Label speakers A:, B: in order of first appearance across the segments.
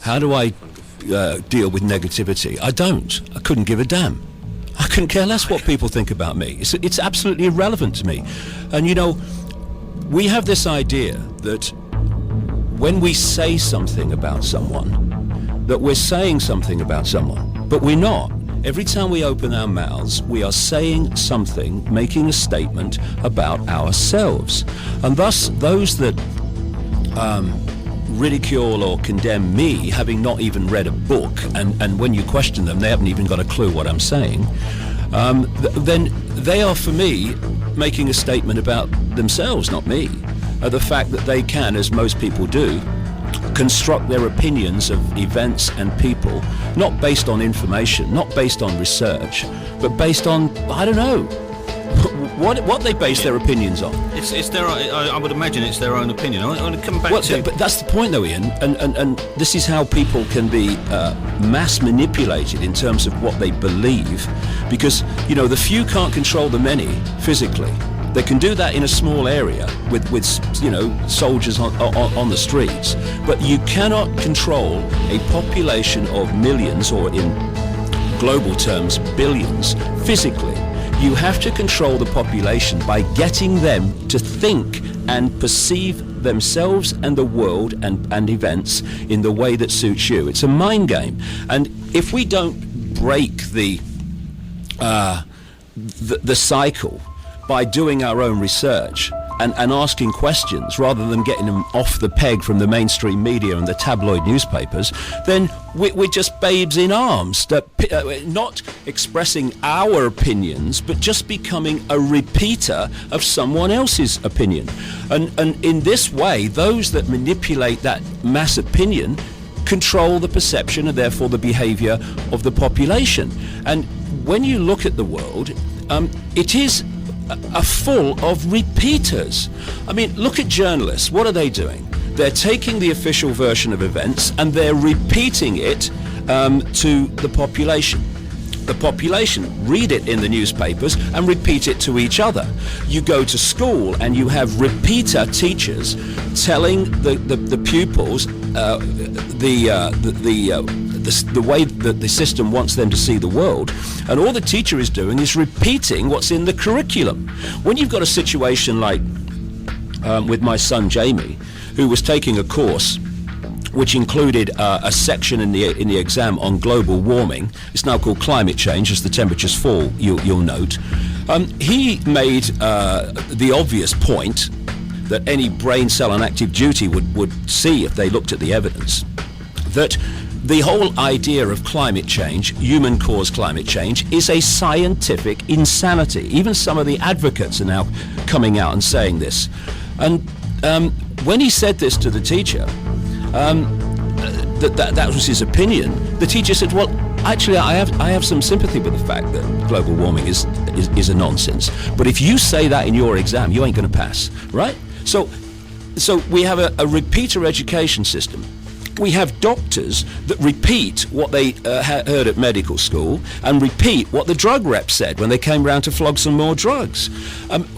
A: How do I deal with negativity? I don't. I couldn't give a damn. I couldn't care less what people think about me. It's absolutely irrelevant to me. And you know, we have this idea that when we say something about someone, that we're saying something about someone, but we're not. Every time we open our mouths, we are saying something, making a statement about ourselves. And thus, those that ridicule or condemn me, having not even read a book, and when you question them, they haven't even got a clue what I'm saying, then they are, for me, making a statement about themselves, not me. The fact that they can, as most people do, construct their opinions of events and people, not based on information, not based on research, but based on, I don't know, what they base their opinions on.
B: It's their. I would imagine it's their own opinion. I want to come back to.
A: But that's the point, though, Ian. And this is how people can be mass manipulated in terms of what they believe, because you know the few can't control the many physically. They can do that in a small area with you know soldiers on the streets, but you cannot control a population of millions, or in global terms billions, physically. You have to control the population by getting them to think and perceive themselves and the world and events in the way that suits you. It's a mind game, and if we don't break the cycle by doing our own research and asking questions rather than getting them off the peg from the mainstream media and the tabloid newspapers, then we're just babes in arms, not expressing our opinions, but just becoming a repeater of someone else's opinion. And in this way, those that manipulate that mass opinion control the perception and therefore the behavior of the population. And when you look at the world, it is full of repeaters. I mean, look at journalists. What are they doing? They're taking the official version of events and they're repeating it to the population. The population read it in the newspapers and repeat it to each other. You go to school and you have repeater teachers telling the pupils the way that the system wants them to see the world, and all the teacher is doing is repeating what's in the curriculum. When you've got a situation like with my son Jamie, who was taking a course which included a section in the exam on global warming. It's now called climate change, as the temperatures fall, you'll note. He made the obvious point that any brain cell on active duty would see if they looked at the evidence, that the whole idea of climate change, human-caused climate change, is a scientific insanity. Even some of the advocates are now coming out and saying this. And when he said this to the teacher, that was his opinion, the teacher said, well, actually, I have some sympathy with the fact that global warming is a nonsense. But if you say that in your exam, you ain't going to pass, right? So we have a repeater education system. We have doctors that repeat what they heard at medical school and repeat what the drug rep said when they came round to flog some more drugs.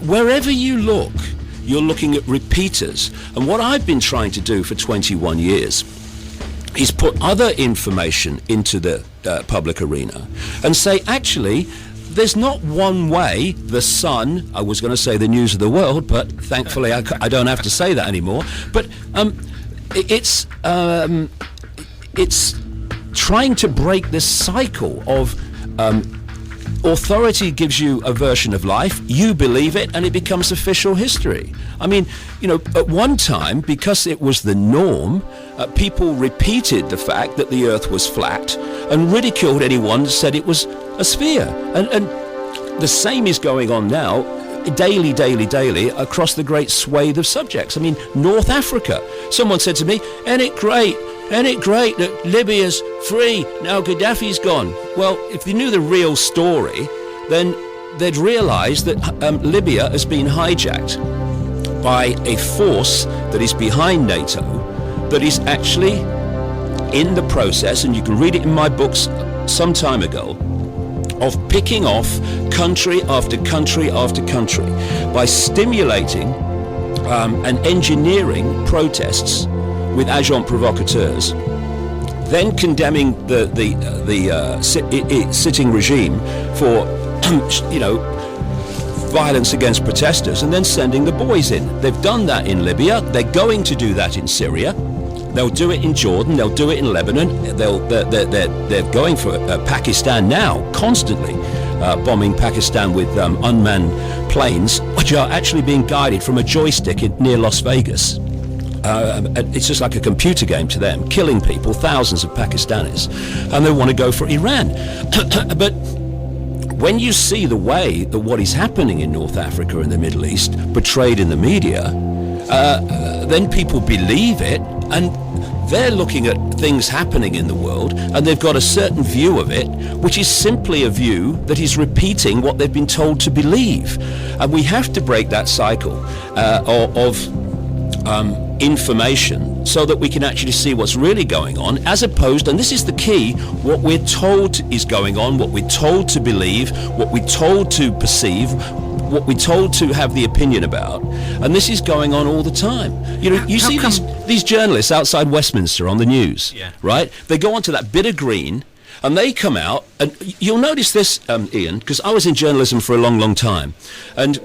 A: Wherever you look, you're looking at repeaters. And what I've been trying to do for 21 years is put other information into the public arena and say, actually, there's not one way the sun, I was going to say the news of the world, but thankfully I don't have to say that anymore, but it's trying to break this cycle of authority gives you a version of life, you believe it, and it becomes official history. I mean, you know, at one time, because it was the norm, people repeated the fact that the earth was flat and ridiculed anyone who said it was a sphere. And the same is going on now, daily, across the great swathe of subjects. I mean, North Africa. Someone said to me, ain't it great that Libya's free, now Gaddafi's gone? Well, if they knew the real story, then they'd realise that Libya has been hijacked by a force that is behind NATO, that is actually in the process, and you can read it in my books some time ago, of picking off country after country after country by stimulating and engineering protests with agents provocateurs then condemning the sitting regime for, violence against protesters, and then sending the boys in. They've done that in Libya. They're going to do that in Syria. They'll do it in Jordan. They'll do it in Lebanon. They're going for Pakistan now, constantly bombing Pakistan with unmanned planes, which are actually being guided from a joystick near Las Vegas. It's just like a computer game to them, killing people, thousands of Pakistanis, and they want to go for Iran. But when you see the way that what is happening in North Africa and the Middle East portrayed in the media, then people believe it, and they're looking at things happening in the world, and they've got a certain view of it, which is simply a view that is repeating what they've been told to believe. And we have to break that cycle of information so that we can actually see what's really going on, as opposed, and this is the key, what we're told is going on, what we're told to believe, what we're told to perceive, what we're told to have the opinion about. And this is going on all the time. You see these journalists outside Westminster on the news, right? They go onto that bit of green and they come out, and you'll notice this, Ian, because I was in journalism for a long, long time, and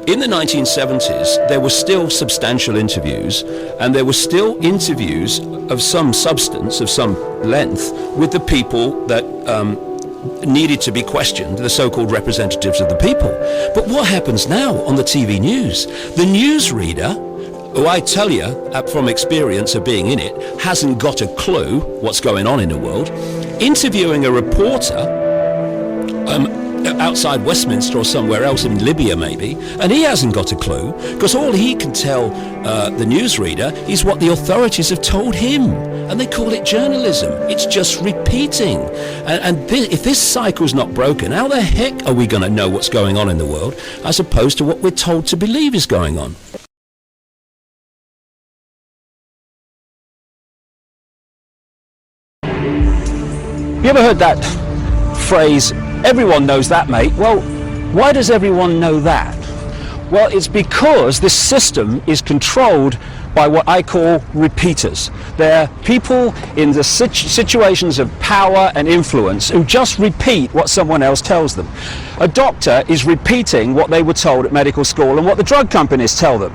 A: in the 1970s, there were still substantial interviews, and there were still interviews of some substance, of some length, with the people that needed to be questioned, the so-called representatives of the people. But what happens now on the TV news? The newsreader, who I tell you from experience of being in it, hasn't got a clue what's going on in the world, interviewing a reporter outside Westminster or somewhere else in Libya maybe, and he hasn't got a clue, because all he can tell the newsreader is what the authorities have told him, and they call it journalism. It's just repeating, and if this cycle's not broken, how the heck are we going to know what's going on in the world as opposed to what we're told to believe is going on? You ever heard that phrase, everyone knows that, mate? Well, why does everyone know that? Well, it's because this system is controlled by what I call repeaters. They're people in the situations of power and influence who just repeat what someone else tells them. A doctor is repeating what they were told at medical school and what the drug companies tell them.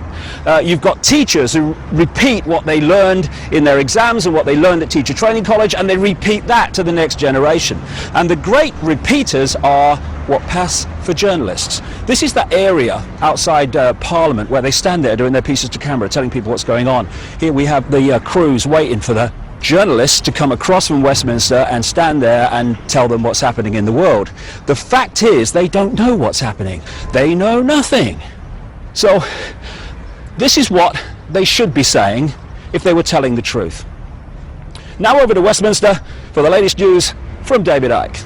A: You've got teachers who repeat what they learned in their exams and what they learned at teacher training college, and they repeat that to the next generation. And the great repeaters are what pass for journalists. This is that area outside Parliament where they stand there doing their pieces to camera, telling people what's going on. Here we have the crews waiting for the journalists to come across from Westminster and stand there and tell them what's happening in the world. The fact is, they don't know what's happening. They know nothing. So this is what they should be saying if they were telling the truth. Now over to Westminster for the latest news from David Icke.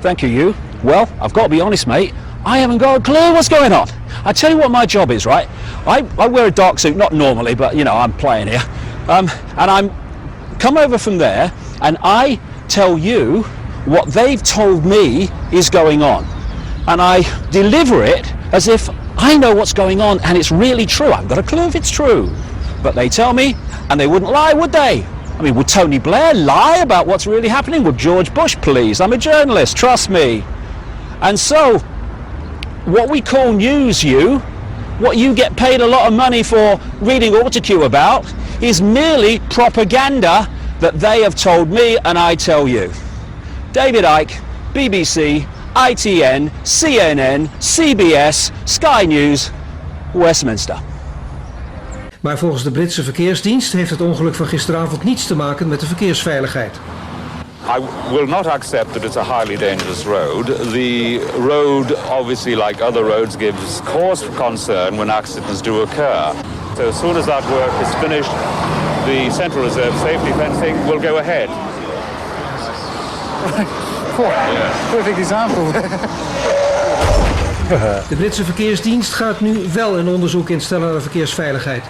A: Thank you. Well, I've got to be honest, mate, I haven't got a clue what's going on. I tell you what my job is, right? I wear a dark suit, not normally, but you know, I'm playing here. And I'm come over from there, and I tell you what they've told me is going on. And I deliver it as if I know what's going on and it's really true. I haven't got a clue if it's true. But they tell me, and they wouldn't lie, would they? I mean, would Tony Blair lie about what's really happening? Would George Bush, please? I'm a journalist, trust me. And so, what we call news, what you get paid a lot of money for reading Autocue about, is merely propaganda that they have told me and I tell you. David Icke, BBC, ITN, CNN, CBS, Sky News, Westminster.
C: Maar volgens de Britse verkeersdienst heeft het ongeluk van gisteravond niets te maken met de verkeersveiligheid.
D: I will not accept that it's a highly dangerous road. The road, obviously like other roads, gives cause for concern when accidents do occur. So as soon as that work is finished, the Central Reserve safety fencing will go ahead.
E: Perfect example.
C: De Britse verkeersdienst gaat nu wel een onderzoek instellen naar de verkeersveiligheid.